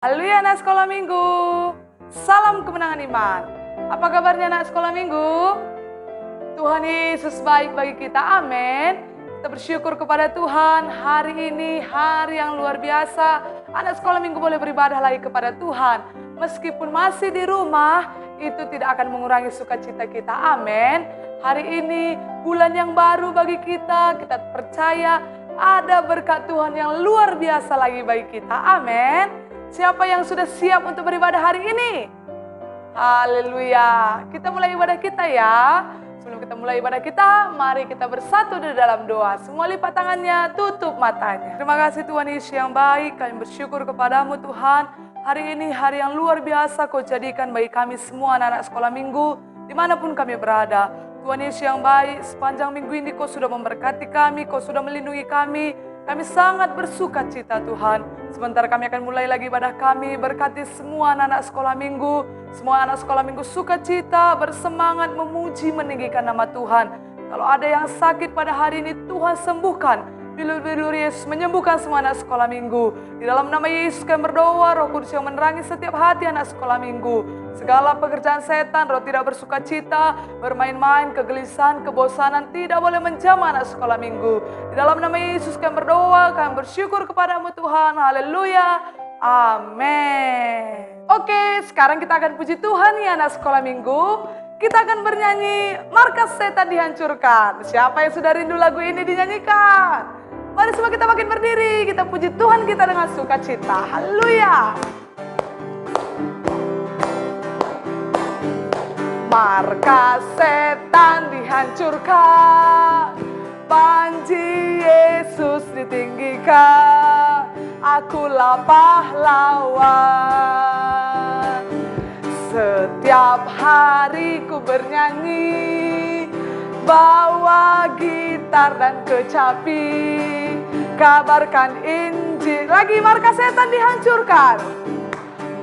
Haleluya anak sekolah minggu. Salam kemenangan iman. Apa kabarnya anak sekolah minggu? Tuhan Yesus baik bagi kita, amin. Kita bersyukur kepada Tuhan, hari ini hari yang luar biasa. Anak sekolah minggu boleh beribadah lagi kepada Tuhan. Meskipun masih di rumah, itu tidak akan mengurangi sukacita kita, amin. Hari ini bulan yang baru bagi kita percaya ada berkat Tuhan yang luar biasa lagi bagi kita, amin. Siapa yang sudah siap untuk beribadah hari ini? Haleluya. Kita mulai ibadah kita ya. Sebelum kita mulai ibadah kita, mari kita bersatu di dalam doa. Semua lipat tangannya, tutup matanya. Terima kasih Tuhan Yesus yang baik. Kami bersyukur kepadamu Tuhan. Hari ini hari yang luar biasa Kau jadikan bagi kami semua anak-anak sekolah minggu. Dimanapun kami berada. Tuhan Yesus yang baik, sepanjang minggu ini Kau sudah memberkati kami. Kau sudah melindungi kami. Kami sangat bersuka cita Tuhan. Sebentar kami akan mulai lagi ibadah kami. Berkati semua anak-anak sekolah minggu. Semua anak sekolah minggu sukacita, bersemangat memuji meninggikan nama Tuhan. Kalau ada yang sakit pada hari ini, Tuhan sembuhkan. Bilur-bilur Yesus menyembuhkan semua anak sekolah minggu. Di dalam nama Yesus kami berdoa, Roh Kudus yang menerangi setiap hati anak sekolah minggu. Segala pekerjaan setan, roh tidak bersuka cita, bermain-main, kegelisahan, kebosanan tidak boleh menjamah anak sekolah minggu. Di dalam nama Yesus kami berdoa, kami bersyukur kepadamu Tuhan. Haleluya. Amin. Oke, sekarang kita akan puji Tuhan ya anak sekolah minggu. Kita akan bernyanyi Markas Setan Dihancurkan. Siapa yang sudah rindu lagu ini dinyanyikan? Mari semua kita makin berdiri, kita puji Tuhan kita dengan sukacita. Haleluya. Markas setan dihancurkan, panji Yesus ditinggikan, akulah pahlawan. Setiap hari ku bernyanyi, bawa gitar dan kecapi, kabarkan Injil. Lagi markas setan dihancurkan.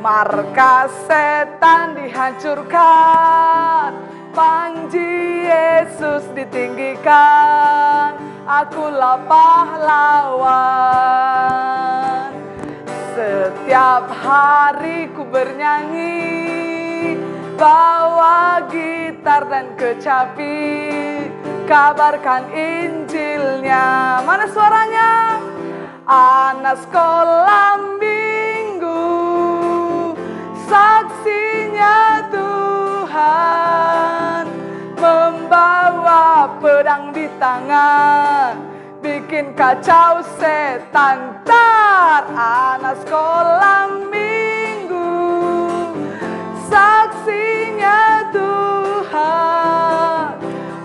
Markas setan dihancurkan, panji Yesus ditinggikan, akulah pahlawan. Setiap hari ku bernyanyi, bawa gitar dan kecapi, kabarkan Injilnya. Mana suaranya? Anak sekolah minggu, saksinya Tuhan, membawa pedang di tangan, bikin kacau setan tar. Anak sekolah minggu, saksinya Tuhan,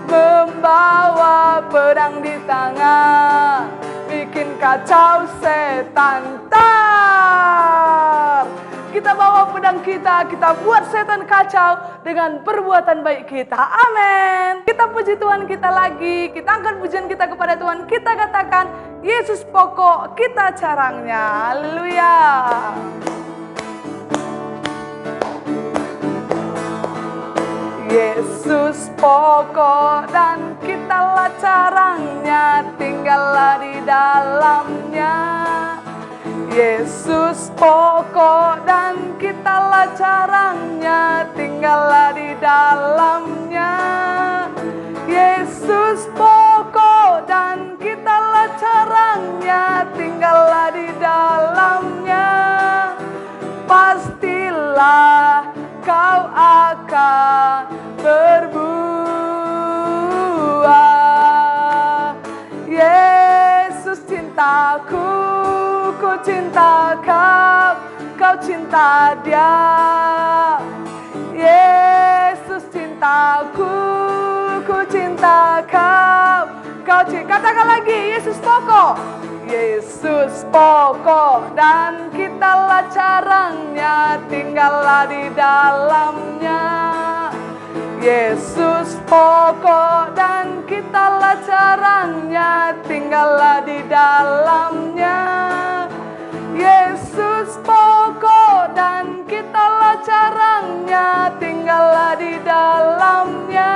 membawa pedang di tangan, bikin kacau setan tar. Kita bawa pedang kita buat setan kacau dengan perbuatan baik kita. Amin. Kita puji Tuhan kita lagi. Kita angkat pujian kita kepada Tuhan. Kita katakan, Yesus pokok, kita carangnya. Haleluya. Yesus pokok dan kitalah carangnya, tinggallah di dalamnya. Yesus pokok dan kitalah carangnya, tinggallah di dalamnya. Yesus pokok dan kitalah carangnya, tinggallah di dalamnya. Pastilah kau akan berbuah. Yesus cintaku, ku cinta kau, kau cinta dia. Yesus cintaku, ku cinta kau, kau cinta. Katakan lagi, Yesus pokok. Yesus pokok dan kitalah carangnya, tinggallah di dalamnya. Yesus pokok dan kitalah carangnya, tinggallah di dalamnya. Yesus pokok dan kitalah carangnya, tinggallah di dalamnya.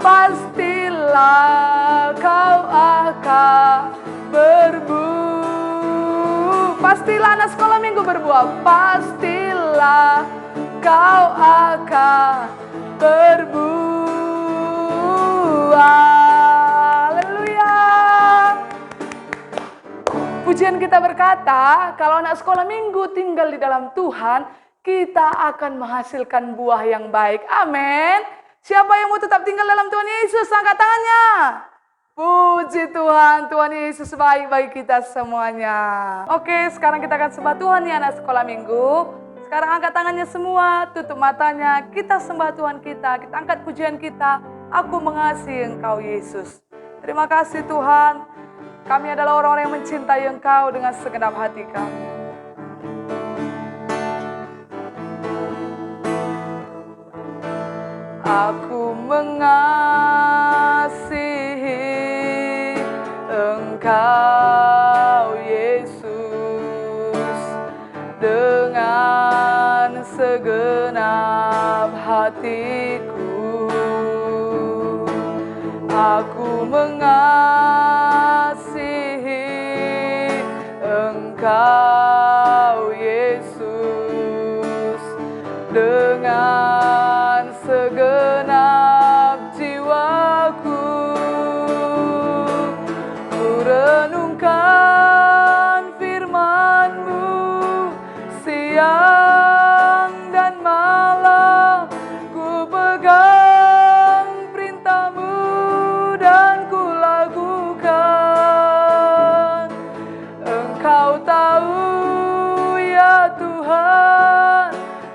Pastilah kau akan berbuah. Pastilah anak sekolah minggu berbuah, pastilah kau akan berbuah. Haleluya. Pujian kita berkata, kalau anak sekolah minggu tinggal di dalam Tuhan, kita akan menghasilkan buah yang baik. Amin. Siapa yang mau tetap tinggal dalam Tuhan Yesus? Angkat tangannya. Puji Tuhan, Tuhan Yesus baik bagi kita semuanya. Oke, sekarang kita akan sembah Tuhan ya anak sekolah minggu. Sekarang angkat tangannya semua, tutup matanya, kita sembah Tuhan kita angkat pujian kita. Aku mengasihi Engkau Yesus. Terima kasih Tuhan, kami adalah orang-orang yang mencintai Engkau dengan segenap hati kami. Aku mengasihi Engkau Yesus dengan segenap hatiku. Aku mengasihi Engkau Yesus dengan segenap jiwaku. Ku renungkan firman-Mu siang dan malam. Ku pegang perintah-Mu dan ku lakukan. Engkau tahu ya Tuhan,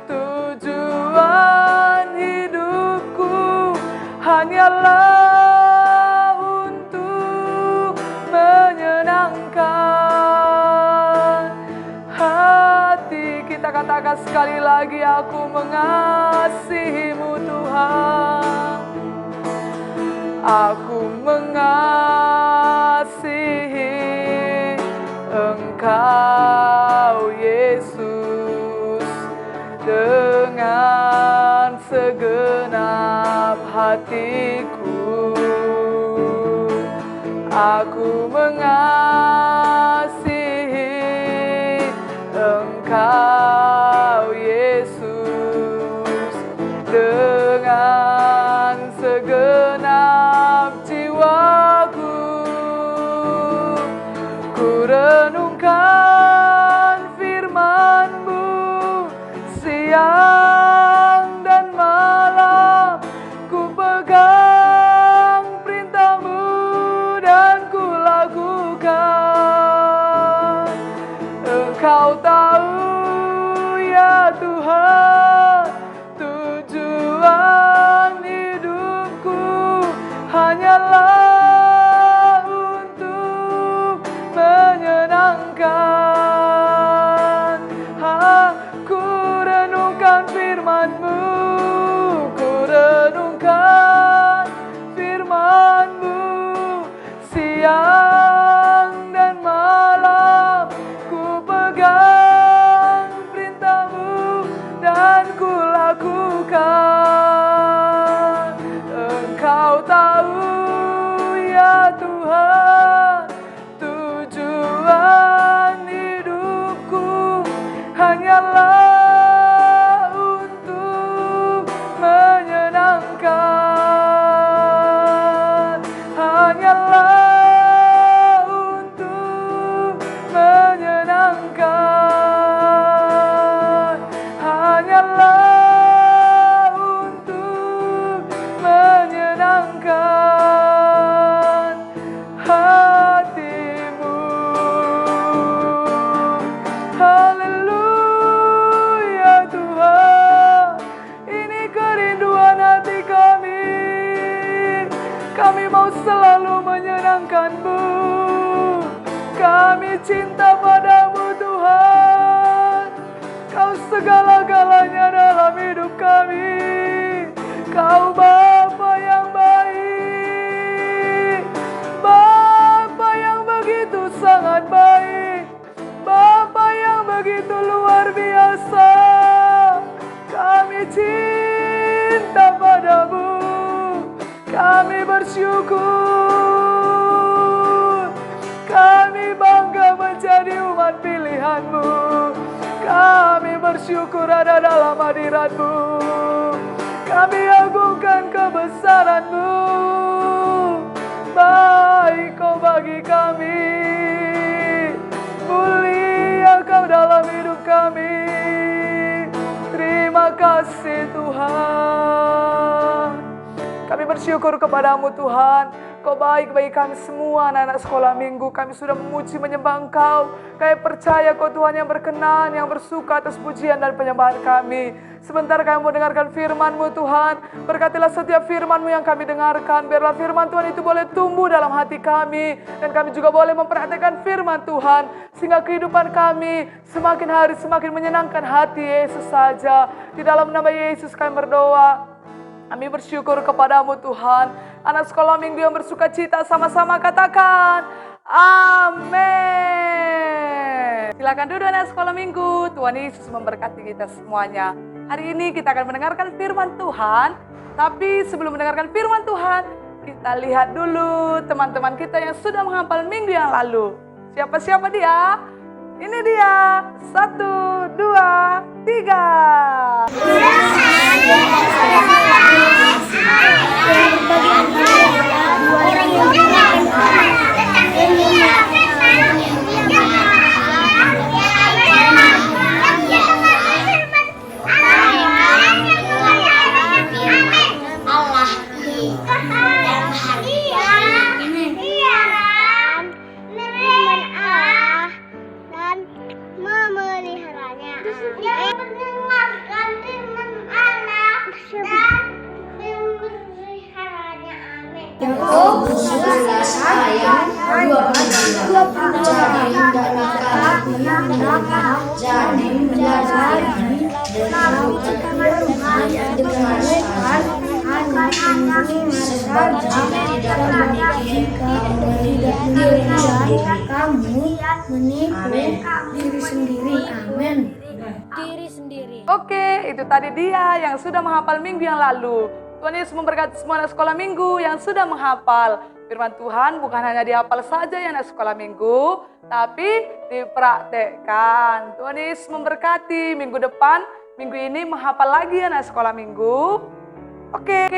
tujuan hidupku hanyalah untuk menyenangkan hati. Kita katakan sekali lagi, aku mengasihi-Mu Tuhan. Aku mengasihi Engkau Yesus dengan segenap hatiku. Aku mengasihi Engkau Yesus dengan segenap jiwaku. Ku renungkan firman-Mu siang dan malam. Ku pegang perintah-Mu dan ku lakukan. Engkau tahu ya Tuhan, tujuan hidupku hanyalah untuk menyenangkan. Aku renungkan firman-Mu, ku renungkan firman-Mu siang dan malam. Ku pegang perintah-Mu dan ku lakukan. Engkau tahu ya Tuhan, tujuan hidupku hanyalah untuk menyenangkan. Hanyalah untuk menyenangkan. Hanyalah untuk menyenangkan hati-Mu. Haleluya Tuhan, ini kerinduan hati kami. Kami mau selalu menyenangkan-Mu. Kami cinta padamu Tuhan. Kau segala-galanya dalam hidup kami. Kau Bapa yang baik, Bapa yang begitu sangat baik, Bapa yang begitu luar biasa. Kami cinta padamu, kami bersyukur, kami bangga menjadi umat pilihan-Mu. Kami bersyukur ada dalam hadirat-Mu. Kami agungkan kebesaran-Mu. Baik Kau bagi kami. Mulia Kau dalam hidup kami. Terima kasih Tuhan. Kami bersyukur kepada-Mu Tuhan. Kau baik bagi kami semua anak-anak sekolah minggu. Kami sudah memuji menyembah Engkau. Kami percaya Kau Tuhan yang berkenan, yang bersuka atas pujian dan penyembahan kami. Sebentar kami mau dengarkan firman-Mu Tuhan. Berkatilah setiap firman-Mu yang kami dengarkan. Biarlah firman Tuhan itu boleh tumbuh dalam hati kami. Dan kami juga boleh memperhatikan firman Tuhan. Sehingga kehidupan kami semakin hari semakin menyenangkan hati Yesus saja. Di dalam nama Yesus kami berdoa. Kami bersyukur kepada-Mu Tuhan. Anak sekolah minggu yang bersuka cita sama-sama katakan amin. Silakan duduk anak sekolah minggu. Tuhan Yesus memberkati kita semuanya. Hari ini kita akan mendengarkan firman Tuhan. Tapi sebelum mendengarkan firman Tuhan, kita lihat dulu teman-teman kita yang sudah menghafal minggu yang lalu. Siapa-siapa dia? Ini dia. 1, 2, 3. Oke, itu tadi dia yang sudah menghafal minggu yang lalu. Tuhan Yesus memberkati semua anak sekolah minggu yang sudah menghafal. Firman Tuhan bukan hanya dihafal saja ya anak sekolah minggu, tapi dipraktekkan. Tuhan Yesus memberkati minggu depan, minggu ini menghafal lagi anak sekolah minggu. Oke,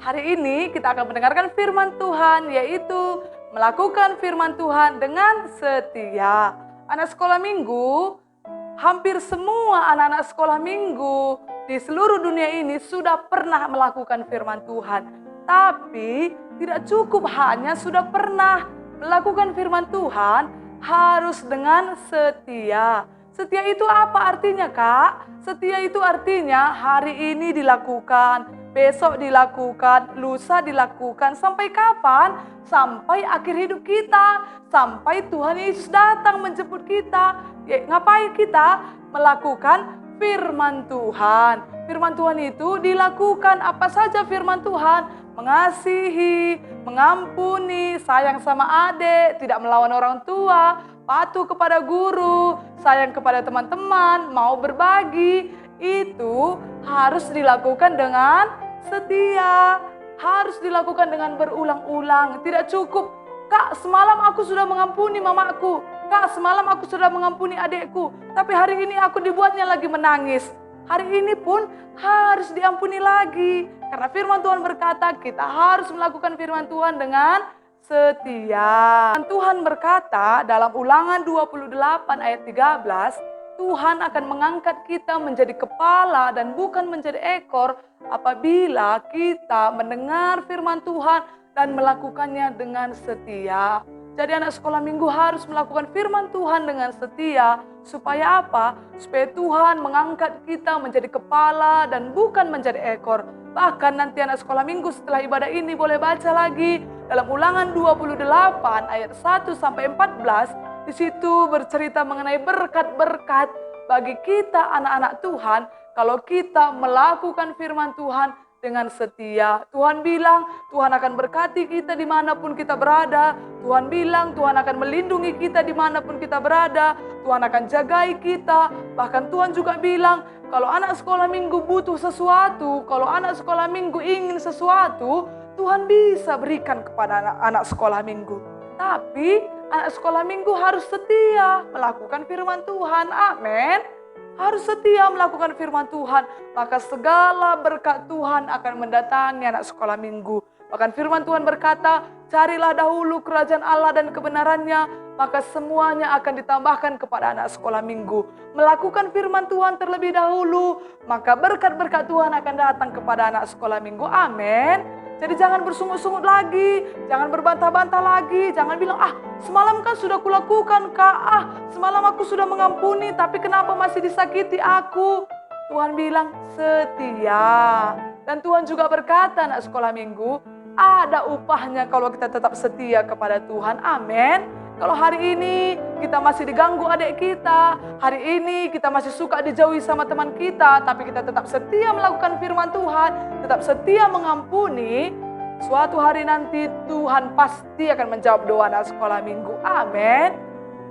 hari ini kita akan mendengarkan firman Tuhan, yaitu melakukan firman Tuhan dengan setia. Anak sekolah minggu, hampir semua anak-anak sekolah minggu di seluruh dunia ini sudah pernah melakukan firman Tuhan. Tapi tidak cukup hanya sudah pernah melakukan firman Tuhan, harus dengan setia. Setia itu apa artinya, Kak? Setia itu artinya hari ini dilakukan, besok dilakukan, lusa dilakukan. Sampai kapan? Sampai akhir hidup kita. Sampai Tuhan Yesus datang menjemput kita. Ngapain kita? Melakukan firman Tuhan. Firman Tuhan itu dilakukan apa saja firman Tuhan? Mengasihi, mengampuni, sayang sama adik, tidak melawan orang tua, patuh kepada guru, sayang kepada teman-teman, mau berbagi. Itu harus dilakukan dengan setia. Harus dilakukan dengan berulang-ulang. Tidak cukup, Kak, semalam aku sudah mengampuni mamaku. Kak, semalam aku sudah mengampuni adekku. Tapi hari ini aku dibuatnya lagi menangis. Hari ini pun harus diampuni lagi. Karena firman Tuhan berkata kita harus melakukan firman Tuhan dengan setia. Tuhan berkata dalam Ulangan 28 ayat 13, Tuhan akan mengangkat kita menjadi kepala dan bukan menjadi ekor apabila kita mendengar firman Tuhan dan melakukannya dengan setia. Jadi anak sekolah minggu harus melakukan firman Tuhan dengan setia. Supaya apa? Supaya Tuhan mengangkat kita menjadi kepala dan bukan menjadi ekor. Bahkan nanti anak sekolah minggu setelah ibadah ini boleh baca lagi dalam Ulangan 28 ayat 1-14. Di situ bercerita mengenai berkat-berkat bagi kita anak-anak Tuhan kalau kita melakukan firman Tuhan dengan setia. Tuhan bilang Tuhan akan berkati kita dimanapun kita berada. Tuhan bilang Tuhan akan melindungi kita dimanapun kita berada. Tuhan akan jagai kita. Bahkan Tuhan juga bilang kalau anak sekolah minggu butuh sesuatu, kalau anak sekolah minggu ingin sesuatu, Tuhan bisa berikan kepada anak sekolah minggu. Tapi anak sekolah minggu harus setia melakukan firman Tuhan. Amin. harus setia melakukan firman Tuhan, maka segala berkat Tuhan akan mendatangi anak sekolah minggu. Bahkan firman Tuhan berkata, carilah dahulu kerajaan Allah dan kebenarannya, maka semuanya akan ditambahkan kepada anak sekolah minggu. Melakukan firman Tuhan terlebih dahulu, maka berkat-berkat Tuhan akan datang kepada anak sekolah minggu. Amin. Jadi jangan bersungut-sungut lagi, jangan berbantah-bantah lagi, jangan bilang, semalam kan sudah kulakukan Kak, semalam aku sudah mengampuni, tapi kenapa masih disakiti aku? Tuhan bilang setia. Dan Tuhan juga berkata anak sekolah minggu, ada upahnya kalau kita tetap setia kepada Tuhan. Amin. Kalau hari ini kita masih diganggu adik kita, hari ini kita masih suka dijauhi sama teman kita, tapi kita tetap setia melakukan firman Tuhan, tetap setia mengampuni, suatu hari nanti Tuhan pasti akan menjawab doa anak sekolah minggu. Amin.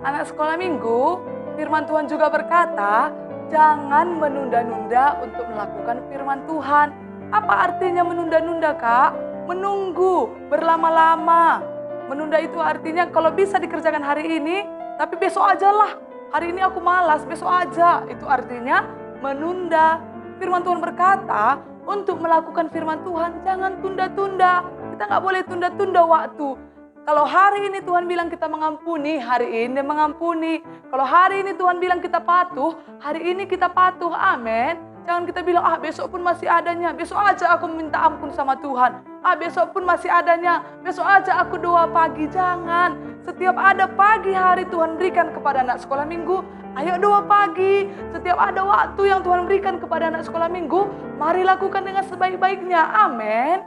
Anak sekolah minggu, firman Tuhan juga berkata, jangan menunda-nunda untuk melakukan firman Tuhan. Apa artinya menunda-nunda, Kak? Menunggu, berlama-lama. Menunda itu artinya kalau bisa dikerjakan hari ini, tapi besok aja lah. Hari ini aku malas, besok aja. Itu artinya menunda. Firman Tuhan berkata, untuk melakukan firman Tuhan, jangan tunda-tunda. Kita nggak boleh tunda-tunda waktu. Kalau hari ini Tuhan bilang kita mengampuni, hari ini mengampuni. Kalau hari ini Tuhan bilang kita patuh, hari ini kita patuh. Amin. Jangan kita bilang, besok pun masih adanya, besok aja aku minta ampun sama Tuhan. Besok pun masih adanya, besok aja aku doa pagi. Jangan. Setiap ada pagi hari Tuhan berikan kepada anak sekolah minggu, ayo doa pagi. Setiap ada waktu yang Tuhan berikan kepada anak sekolah minggu, mari lakukan dengan sebaik-baiknya. Amin.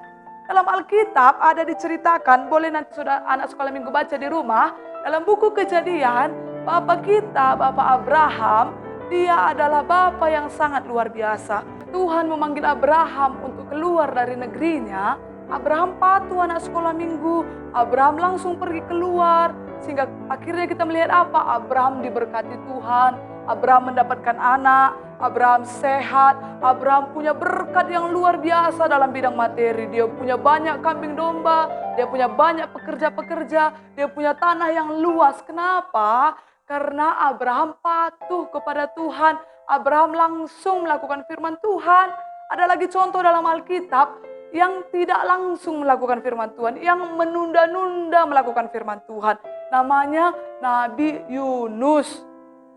Dalam Alkitab ada diceritakan, boleh nanti sudah anak sekolah minggu baca di rumah. Dalam buku Kejadian, Bapak kita, Bapak Abraham, dia adalah Bapa yang sangat luar biasa. Tuhan memanggil Abraham untuk keluar dari negerinya. Abraham patuh anak sekolah minggu. Abraham langsung pergi keluar. Sehingga akhirnya kita melihat apa? Abraham diberkati Tuhan. Abraham mendapatkan anak. Abraham sehat. Abraham punya berkat yang luar biasa dalam bidang materi. Dia punya banyak kambing domba. Dia punya banyak pekerja-pekerja. Dia punya tanah yang luas. Kenapa? Karena Abraham patuh kepada Tuhan. Abraham langsung melakukan firman Tuhan. Ada lagi contoh dalam Alkitab yang tidak langsung melakukan firman Tuhan, yang menunda-nunda melakukan firman Tuhan. Namanya Nabi Yunus.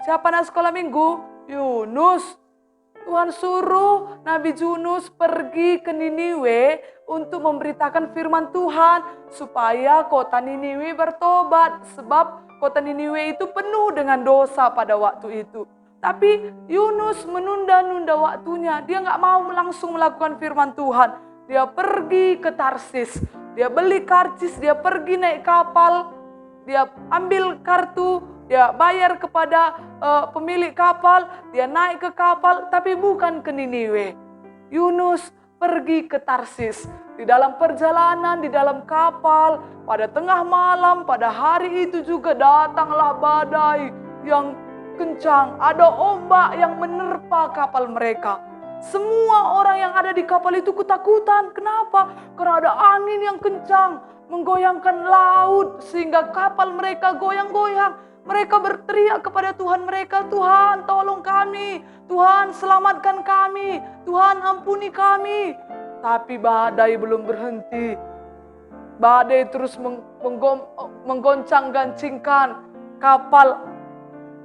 Siapa anak sekolah minggu? Yunus. Tuhan suruh Nabi Yunus pergi ke Niniwe untuk memberitakan firman Tuhan supaya kota Niniwe bertobat. Sebab kota Niniwe itu penuh dengan dosa pada waktu itu. Tapi Yunus menunda-nunda waktunya. Dia nggak mau langsung melakukan firman Tuhan. Dia pergi ke Tarsis. Dia beli karcis, dia pergi naik kapal. Dia ambil kartu, dia bayar kepada pemilik kapal. Dia naik ke kapal, tapi bukan ke Niniwe. Yunus pergi ke Tarsis. Di dalam perjalanan, di dalam kapal, pada tengah malam, pada hari itu juga datanglah badai yang kencang. Ada ombak yang menerpa kapal mereka. Semua orang yang ada di kapal itu ketakutan. Kenapa? Karena ada angin yang kencang, menggoyangkan laut, sehingga kapal mereka goyang-goyang. Mereka berteriak kepada Tuhan mereka, Tuhan tolong kami, Tuhan selamatkan kami, Tuhan ampuni kami. Tapi badai belum berhenti. Badai terus menggoncang-gancingkan kapal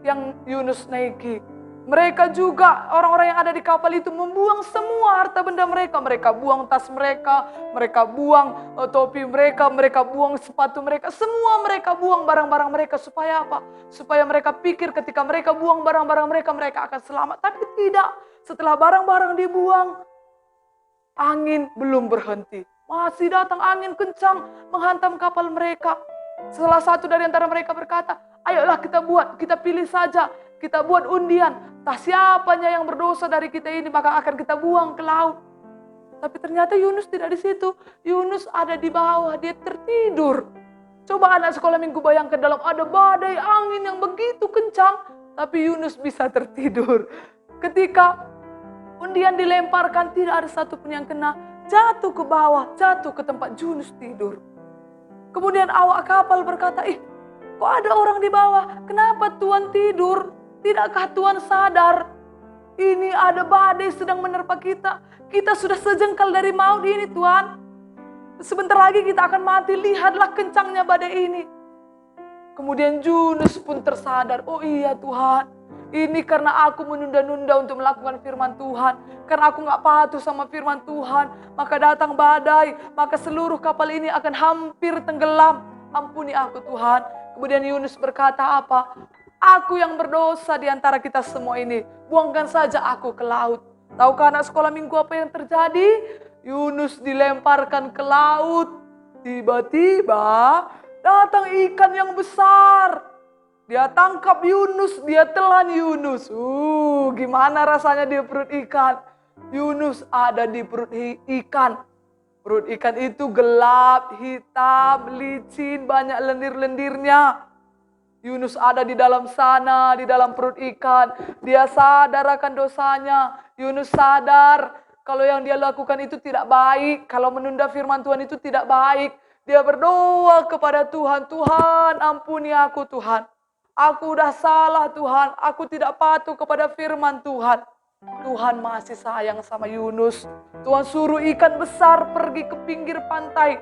yang Yunus naiki. Mereka juga, orang-orang yang ada di kapal itu membuang semua harta benda mereka. Mereka buang tas mereka buang topi mereka buang sepatu mereka. Semua mereka buang barang-barang mereka. Supaya apa? Supaya mereka pikir ketika mereka buang barang-barang mereka, mereka akan selamat. Tapi tidak. Setelah barang-barang dibuang, angin belum berhenti. Masih datang angin kencang menghantam kapal mereka. Salah satu dari antara mereka berkata, ayolah kita pilih saja. Kita buat undian. Entah siapanya yang berdosa dari kita ini, maka akan kita buang ke laut. Tapi ternyata Yunus tidak di situ. Yunus ada di bawah, dia tertidur. Coba anak sekolah minggu bayangkan, dalam ada badai angin yang begitu kencang, tapi Yunus bisa tertidur. Ketika undian dilemparkan, tidak ada satupun yang kena. Jatuh ke bawah, jatuh ke tempat Yunus tidur. Kemudian awak kapal berkata, kok ada orang di bawah? Kenapa Tuhan tidur? Tidakkah Tuhan sadar Ini ada badai sedang menerpa kita. Kita sudah sejengkal dari maut ini Tuhan. Sebentar lagi kita akan mati, lihatlah kencangnya badai ini. Kemudian Yunus pun tersadar, oh iya Tuhan, ini karena aku menunda-nunda untuk melakukan firman Tuhan. Karena aku gak patuh sama firman Tuhan, maka datang badai, maka seluruh kapal ini akan hampir tenggelam. Ampuni aku Tuhan. Kemudian Yunus berkata apa? Aku yang berdosa di antara kita semua ini, buangkan saja aku ke laut. Tahukah anak sekolah minggu apa yang terjadi? Yunus dilemparkan ke laut. Tiba-tiba datang ikan yang besar. Dia tangkap Yunus, dia telan Yunus. Gimana rasanya di perut ikan? Yunus ada di perut ikan. Perut ikan itu gelap, hitam, licin, banyak lendir-lendirnya. Yunus ada di dalam sana, di dalam perut ikan. Dia sadar akan dosanya. Yunus sadar kalau yang dia lakukan itu tidak baik. Kalau menunda firman Tuhan itu tidak baik. Dia berdoa kepada Tuhan, Tuhan ampuni aku Tuhan. Aku udah salah Tuhan, aku tidak patuh kepada firman Tuhan. Tuhan masih sayang sama Yunus. Tuhan suruh ikan besar pergi ke pinggir pantai.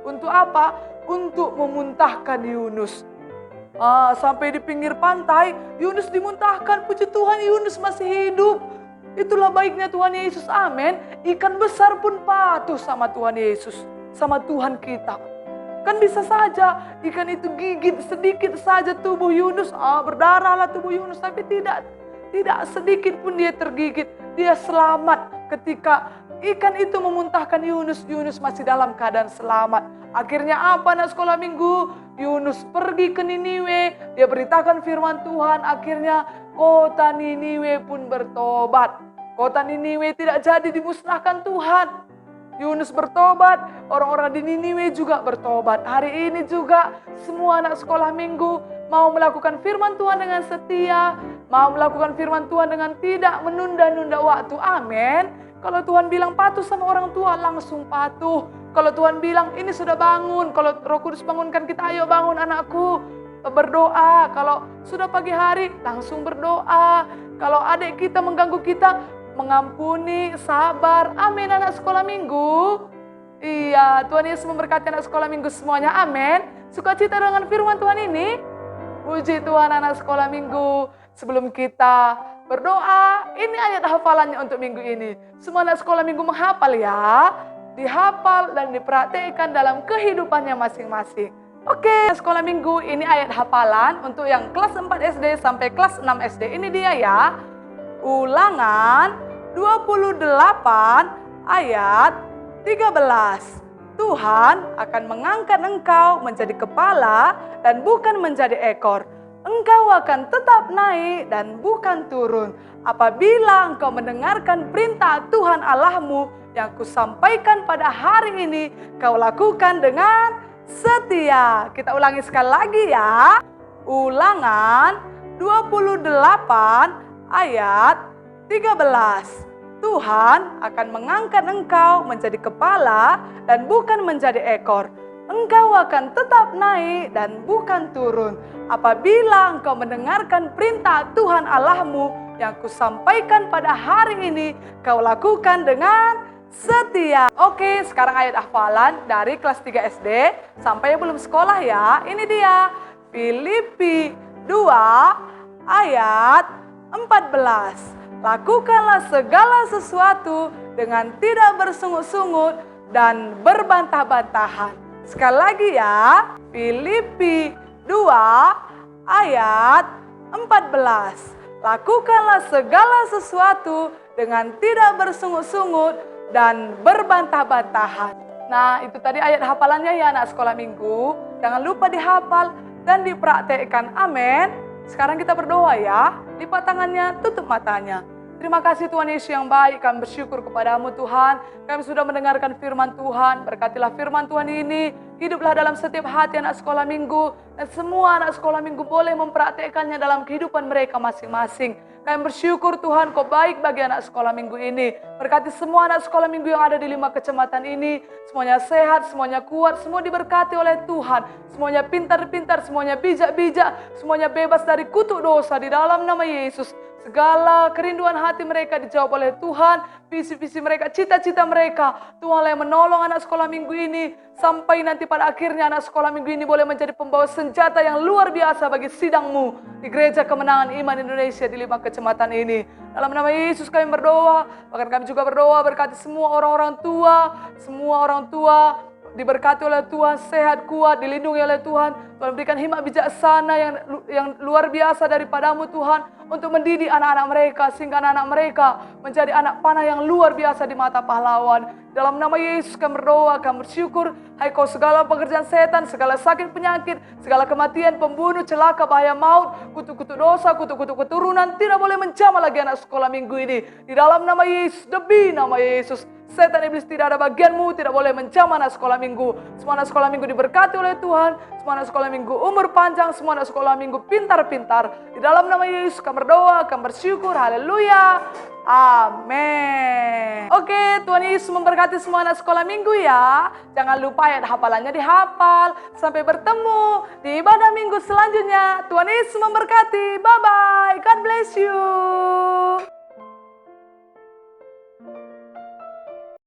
Untuk apa? Untuk memuntahkan Yunus. Sampai di pinggir pantai, Yunus dimuntahkan. Puji Tuhan, Yunus masih hidup. Itulah baiknya Tuhan Yesus, amin. Ikan besar pun patuh sama Tuhan Yesus, sama Tuhan kita. Kan bisa saja ikan itu gigit sedikit saja tubuh Yunus, berdarahlah tubuh Yunus, tapi tidak sedikit pun dia tergigit. Dia selamat ketika ikan itu memuntahkan Yunus. Yunus masih dalam keadaan selamat. Akhirnya apa anak sekolah minggu? Yunus pergi ke Niniwe, dia beritakan firman Tuhan. Akhirnya kota Niniwe pun bertobat. Kota Niniwe tidak jadi dimusnahkan Tuhan. Yunus bertobat, orang-orang di Niniwe juga bertobat. Hari ini juga semua anak sekolah minggu mau melakukan firman Tuhan dengan setia, mau melakukan firman Tuhan dengan tidak menunda-nunda waktu. Amin. Kalau Tuhan bilang patuh sama orang tua, langsung patuh. Kalau Tuhan bilang ini sudah bangun, kalau Roh Kudus bangunkan kita, ayo bangun anakku, berdoa. Kalau sudah pagi hari, langsung berdoa. Kalau adik kita mengganggu kita, mengampuni, sabar. Amin anak sekolah minggu. Iya, Tuhan Yesus memberkati anak sekolah minggu semuanya. Amin. Sukacita dengan firman Tuhan ini. Puji Tuhan anak sekolah minggu. Sebelum kita berdoa, ini ayat hafalannya untuk minggu ini. Semua anak sekolah minggu menghafal ya. Dihafal dan dipraktikkan dalam kehidupannya masing-masing. Oke, sekolah minggu ini ayat hafalan untuk yang kelas 4 SD sampai kelas 6 SD. Ini dia ya. Ulangan 28 ayat 13. Tuhan akan mengangkat engkau menjadi kepala dan bukan menjadi ekor. Engkau akan tetap naik dan bukan turun. Apabila engkau mendengarkan perintah Tuhan Allahmu yang kusampaikan pada hari ini, kau lakukan dengan setia. Kita ulangi sekali lagi ya. Ulangan 28 ayat 13. Tuhan akan mengangkat engkau menjadi kepala dan bukan menjadi ekor. Engkau akan tetap naik dan bukan turun. Apabila engkau mendengarkan perintah Tuhan Allahmu yang kusampaikan pada hari ini, kau lakukan dengan setia. Oke, sekarang ayat hafalan dari kelas 3 SD sampai yang belum sekolah ya. Ini dia, Filipi 2 ayat 14. Lakukanlah segala sesuatu dengan tidak bersungut-sungut dan berbantah-bantahan. Sekali lagi ya, Filipi 2 ayat 14. Lakukanlah segala sesuatu dengan tidak bersungut-sungut dan berbantah-bantahan. Nah, itu tadi ayat hafalannya ya anak sekolah minggu. Jangan lupa dihafal dan dipraktekkan. Amin. Sekarang kita berdoa ya. Lipat tangannya, tutup matanya. Terima kasih Tuhan Yesus yang baik, kami bersyukur kepadamu Tuhan. Kami sudah mendengarkan firman Tuhan, berkatilah firman Tuhan ini. Hiduplah dalam setiap hati anak sekolah minggu. Dan semua anak sekolah minggu boleh mempraktekannya dalam kehidupan mereka masing-masing. Kami bersyukur Tuhan, Kau baik bagi anak sekolah minggu ini. Berkati semua anak sekolah minggu yang ada di 5 kecamatan ini. Semuanya sehat, semuanya kuat, semua diberkati oleh Tuhan. Semuanya pintar-pintar, semuanya bijak-bijak. Semuanya bebas dari kutuk dosa di dalam nama Yesus. segala kerinduan hati mereka dijawab oleh Tuhan, visi-visi mereka, cita-cita mereka. Tuhan yang menolong anak sekolah minggu ini, sampai nanti pada akhirnya anak sekolah minggu ini boleh menjadi pembawa senjata yang luar biasa bagi sidang-Mu di Gereja Kemenangan Iman Indonesia di 5 kecamatan ini. Dalam nama Yesus kami berdoa, bahkan kami juga berdoa berkati semua orang-orang tua, diberkati oleh Tuhan, sehat, kuat, dilindungi oleh Tuhan. Tuhan berikan hikmat bijaksana yang luar biasa daripadamu Tuhan, untuk mendidik anak-anak mereka, sehingga anak-anak mereka menjadi anak panah yang luar biasa di mata pahlawan. Dalam nama Yesus kami berdoa, kami bersyukur. Hai kau segala pekerjaan setan, segala sakit penyakit, segala kematian, pembunuh, celaka, bahaya maut, kutuk-kutuk dosa, kutuk-kutuk keturunan, tidak boleh menjamah lagi anak sekolah minggu ini. Di dalam nama Yesus, demi nama Yesus, setan iblis tidak ada bagianmu, tidak boleh menjamah anak sekolah minggu. Semua anak sekolah minggu diberkati oleh Tuhan, semua anak sekolah minggu umur panjang, semua anak sekolah minggu pintar-pintar. Di dalam nama Yesus kami berdoa, kami bersyukur, haleluya, amin. Oke, Tuhan Yesus memberkati semua anak sekolah minggu ya. Jangan lupa ayat hafalannya dihafal. Sampai bertemu di ibadah minggu selanjutnya. Tuhan Yesus memberkati, bye-bye, God bless you.